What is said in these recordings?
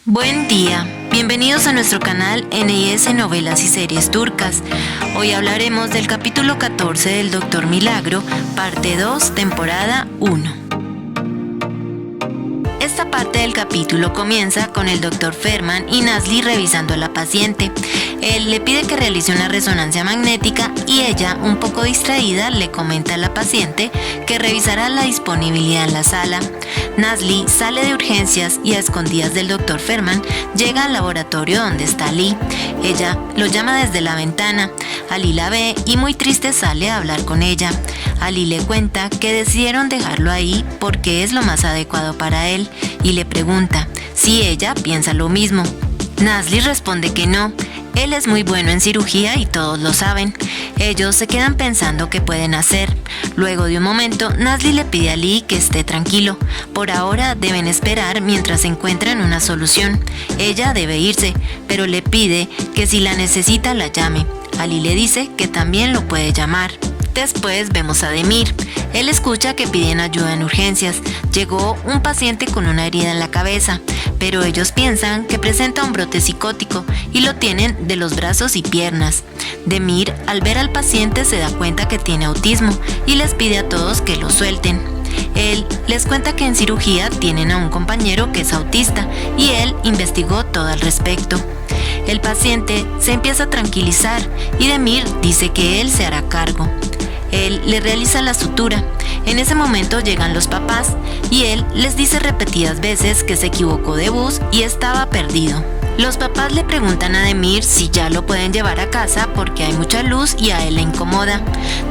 Buen día, bienvenidos a nuestro canal NIS Novelas y Series Turcas. Hoy hablaremos del capítulo 14 del Doctor Milagro, parte 2, temporada 1. Esta parte del capítulo comienza con el Dr. Ferman y Nazli revisando a la paciente. Él le pide que realice una resonancia magnética y ella, un poco distraída, le comenta a la paciente que revisará la disponibilidad en la sala. Nazli sale de urgencias y a escondidas del Dr. Ferman llega al laboratorio donde está Ali. Ella lo llama desde la ventana. Ali la ve y muy triste sale a hablar con ella. Ali le cuenta que decidieron dejarlo ahí porque es lo más adecuado para él y le pregunta si ella piensa lo mismo. Nazli responde que no. Él es muy bueno en cirugía y todos lo saben. Ellos se quedan pensando qué pueden hacer. Luego de un momento, Nazli le pide a Ali que esté tranquilo. Por ahora deben esperar mientras encuentran una solución. Ella debe irse, pero le pide que si la necesita la llame. Ali le dice que también lo puede llamar. Después vemos a Demir. Él escucha que piden ayuda en urgencias. Llegó un paciente con una herida en la cabeza, pero ellos piensan que presenta un brote psicótico y lo tienen de los brazos y piernas. Demir, al ver al paciente, se da cuenta que tiene autismo y les pide a todos que lo suelten. Él les cuenta que en cirugía tienen a un compañero que es autista y él investigó todo al respecto. El paciente se empieza a tranquilizar y Demir dice que él se hará cargo. Él le realiza la sutura. En ese momento llegan los papás y él les dice repetidas veces que se equivocó de bus y estaba perdido. Los papás le preguntan a Demir si ya lo pueden llevar a casa porque hay mucha luz y a él le incomoda.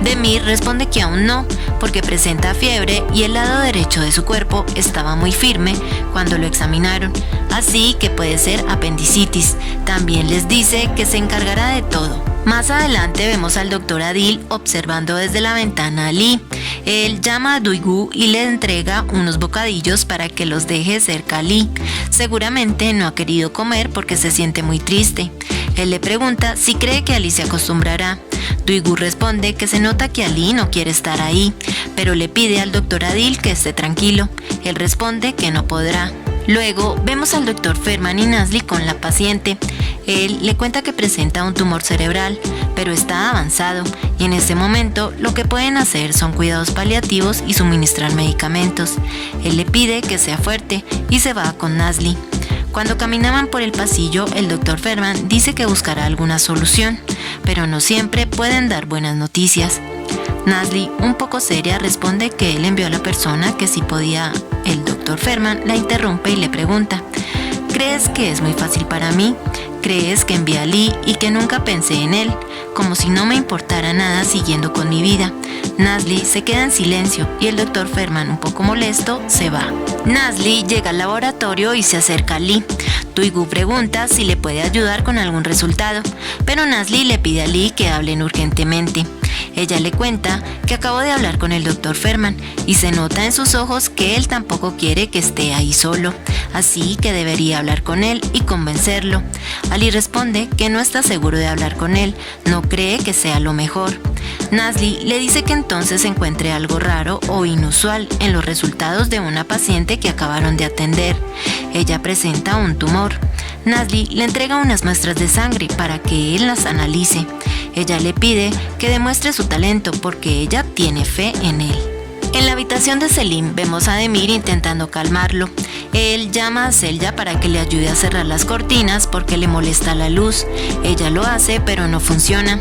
Demir responde que aún no, porque presenta fiebre y el lado derecho de su cuerpo estaba muy firme cuando lo examinaron, así que puede ser apendicitis. También les dice que se encargará de todo. Más adelante vemos al Dr. Adil observando desde la ventana a Ali. Él llama a Duygu y le entrega unos bocadillos para que los deje cerca a Ali. Seguramente no ha querido comer porque se siente muy triste. Él le pregunta si cree que Ali se acostumbrará. Duygu responde que se nota que Ali no quiere estar ahí, pero le pide al Dr. Adil que esté tranquilo. Él responde que no podrá. Luego vemos al Dr. Ferman y Nazli con la paciente. Él le cuenta que presenta un tumor cerebral, pero está avanzado y en ese momento lo que pueden hacer son cuidados paliativos y suministrar medicamentos. Él le pide que sea fuerte y se va con Nazli. Cuando caminaban por el pasillo, el Dr. Ferman dice que buscará alguna solución, pero no siempre pueden dar buenas noticias. Nazli, un poco seria, responde que él envió a la persona que si podía. El Dr. Ferman la interrumpe y le pregunta: ¿crees que es muy fácil para mí? ¿Crees que envié a Ali y que nunca pensé en él? Como si no me importara nada siguiendo con mi vida. Nazli se queda en silencio y el Dr. Ferman, un poco molesto, se va. Nazli llega al laboratorio y se acerca a Ali. Duygu pregunta si le puede ayudar con algún resultado, pero Nazli le pide a Ali que hablen urgentemente. Ella le cuenta que acabó de hablar con el Dr. Ferman y se nota en sus ojos que él tampoco quiere que esté ahí solo, así que debería hablar con él y convencerlo. Ali responde que no está seguro de hablar con él, no cree que sea lo mejor. Nazli le dice que entonces encuentre algo raro o inusual en los resultados de una paciente que acabaron de atender. Ella presenta un tumor. Nazli le entrega unas muestras de sangre para que él las analice. Ella le pide que demuestre su talento porque ella tiene fe en él. En la habitación de Selim vemos a Demir intentando calmarlo. Él llama a Selja para que le ayude a cerrar las cortinas porque le molesta la luz. Ella lo hace, pero no funciona.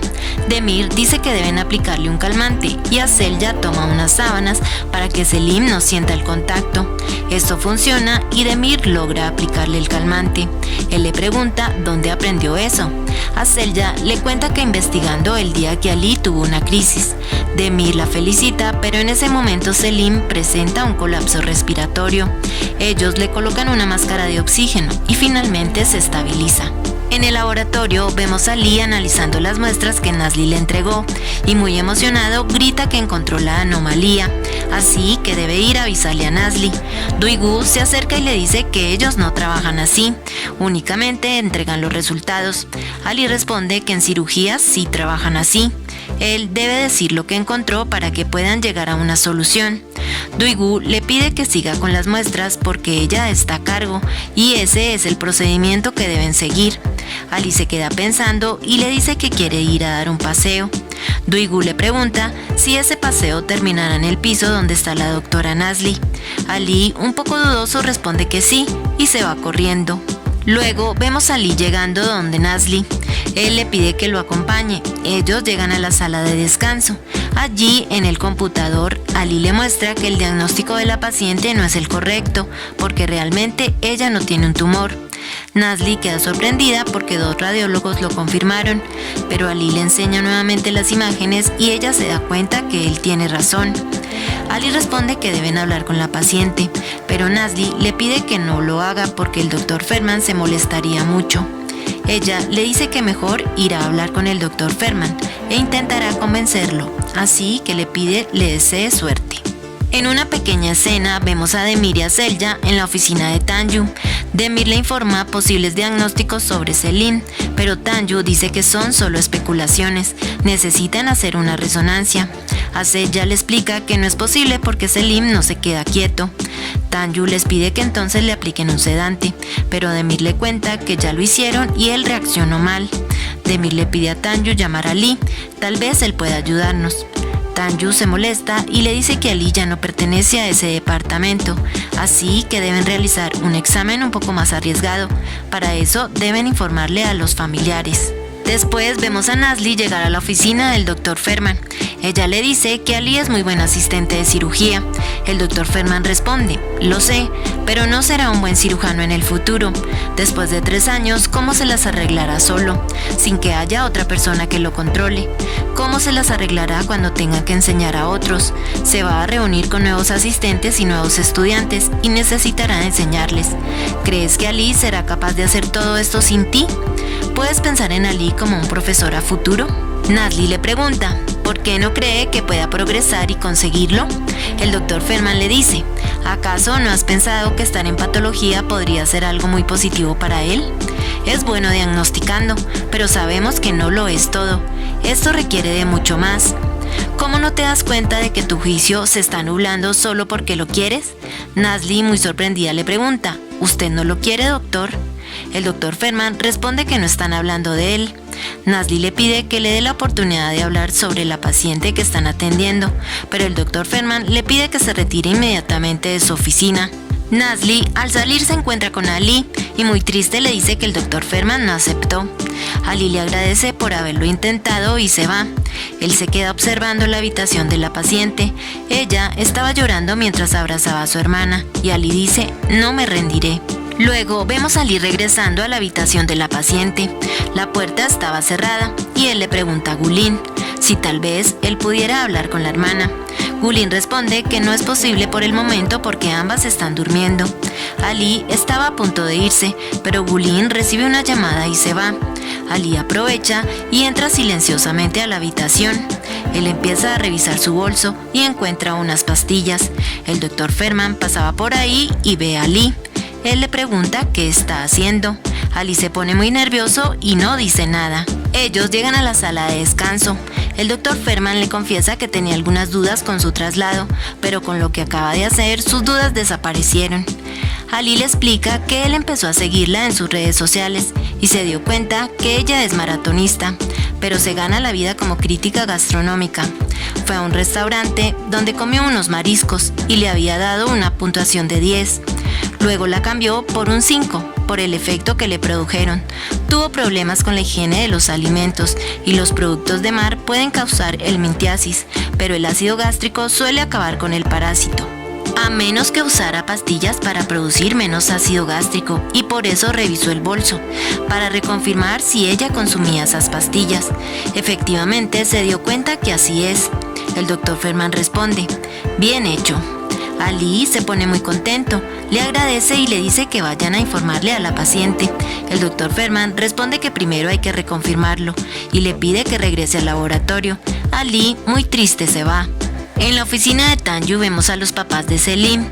Demir dice que deben aplicarle un calmante y a Selja toma unas sábanas para que Selim no sienta el contacto. Esto funciona y Demir logra aplicarle el calmante. Él le pregunta dónde aprendió eso. A Selja le cuenta que investigando el día que Ali tuvo una crisis. Demir la felicita, pero en ese momento Selim presenta un colapso respiratorio. Ellos le colocan una máscara de oxígeno y finalmente se estabiliza. En el laboratorio vemos a Ali analizando las muestras que Nazli le entregó y muy emocionado grita que encontró la anomalía, así que debe ir a avisarle a Nazli. Duygu se acerca y le dice que ellos no trabajan así, únicamente entregan los resultados. Ali responde que en cirugías sí trabajan así. Él debe decir lo que encontró para que puedan llegar a una solución. Doi-gu le pide que siga con las muestras porque ella está a cargo y ese es el procedimiento que deben seguir. Ali se queda pensando y le dice que quiere ir a dar un paseo. Doi-gu le pregunta si ese paseo terminará en el piso donde está la doctora Nasli. Ali, un poco dudoso, responde que sí y se va corriendo. Luego vemos a Ali llegando donde Nasli. Él le pide que lo acompañe. Ellos llegan a la sala de descanso. Allí, en el computador, Ali le muestra que el diagnóstico de la paciente no es el correcto, porque realmente ella no tiene un tumor. Nasli queda sorprendida porque 2 radiólogos lo confirmaron, pero Ali le enseña nuevamente las imágenes y ella se da cuenta que él tiene razón. Ali responde que deben hablar con la paciente, pero Nasli le pide que no lo haga porque el Dr. Ferman se molestaría mucho. Ella le dice que mejor irá a hablar con el Dr. Ferman e intentará convencerlo, así que le pide le desee suerte. En una pequeña escena vemos a Demir y a Selja en la oficina de Tanju. Demir le informa posibles diagnósticos sobre Selim, pero Tanju dice que son solo especulaciones, necesitan hacer una resonancia. A Selja le explica que no es posible porque Selim no se queda quieto. Tanju les pide que entonces le apliquen un sedante, pero Demir le cuenta que ya lo hicieron y él reaccionó mal. Demir le pide a Tanju llamar a Ali, tal vez él pueda ayudarnos. Tanju se molesta y le dice que Ali ya no pertenece a ese departamento, así que deben realizar un examen un poco más arriesgado. Para eso deben informarle a los familiares. Después vemos a Nasli llegar a la oficina del Dr. Ferman. Ella le dice que Ali es muy buen asistente de cirugía. El Dr. Ferman responde, lo sé, pero no será un buen cirujano en el futuro. Después de 3 años, ¿cómo se las arreglará solo, sin que haya otra persona que lo controle? ¿Cómo se las arreglará cuando tenga que enseñar a otros? Se va a reunir con nuevos asistentes y nuevos estudiantes y necesitará enseñarles. ¿Crees que Ali será capaz de hacer todo esto sin ti? ¿Puedes pensar en Ali como un profesor a futuro? Nasli le pregunta, ¿por qué no cree que pueda progresar y conseguirlo? El Dr. Ferman le dice, ¿acaso no has pensado que estar en patología podría ser algo muy positivo para él? Es bueno diagnosticando, pero sabemos que no lo es todo. Esto requiere de mucho más. ¿Cómo no te das cuenta de que tu juicio se está nublando solo porque lo quieres? Nasli, muy sorprendida, le pregunta, ¿usted no lo quiere, doctor? El Dr. Ferman responde que no están hablando de él. Nasli le pide que le dé la oportunidad de hablar sobre la paciente que están atendiendo, pero el Dr. Ferman le pide que se retire inmediatamente de su oficina. Nasli, al salir, se encuentra con Ali y muy triste le dice que el Dr. Ferman no aceptó. Ali le agradece por haberlo intentado y se va. Él se queda observando la habitación de la paciente. Ella estaba llorando mientras abrazaba a su hermana y Ali dice, no me rendiré. Luego vemos a Ali regresando a la habitación de la paciente. La puerta estaba cerrada y él le pregunta a Gulin si tal vez él pudiera hablar con la hermana. Gulin responde que no es posible por el momento porque ambas están durmiendo. Ali estaba a punto de irse, pero Gulin recibe una llamada y se va. Ali aprovecha y entra silenciosamente a la habitación. Él empieza a revisar su bolso y encuentra unas pastillas. El Dr. Ferman pasaba por ahí y ve a Ali. Él le pregunta qué está haciendo. Ali se pone muy nervioso y no dice nada. Ellos llegan a la sala de descanso. El Dr. Ferman le confiesa que tenía algunas dudas con su traslado, pero con lo que acaba de hacer, sus dudas desaparecieron. Ali le explica que él empezó a seguirla en sus redes sociales y se dio cuenta que ella es maratonista, pero se gana la vida como crítica gastronómica. Fue a un restaurante donde comió unos mariscos y le había dado una puntuación de 10. Luego la cambió por un 5, por el efecto que le produjeron. Tuvo problemas con la higiene de los alimentos y los productos de mar pueden causar helmintiasis, pero el ácido gástrico suele acabar con el parásito, a menos que usara pastillas para producir menos ácido gástrico, y por eso revisó el bolso, para reconfirmar si ella consumía esas pastillas. Efectivamente se dio cuenta que así es. El Dr. Ferman responde, bien hecho. Ali se pone muy contento, le agradece y le dice que vayan a informarle a la paciente. El Dr. Ferman responde que primero hay que reconfirmarlo y le pide que regrese al laboratorio. Ali, muy triste, se va. En la oficina de Tanju vemos a los papás de Selim.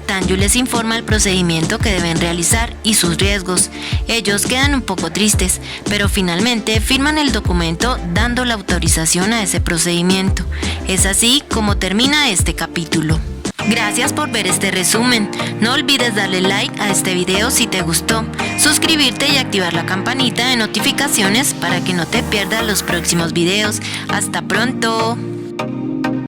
Tanju les informa el procedimiento que deben realizar y sus riesgos. Ellos quedan un poco tristes, pero finalmente firman el documento dando la autorización a ese procedimiento. Es así como termina este capítulo. Gracias por ver este resumen. No olvides darle like a este video si te gustó, suscribirte y activar la campanita de notificaciones para que no te pierdas los próximos videos. ¡Hasta pronto!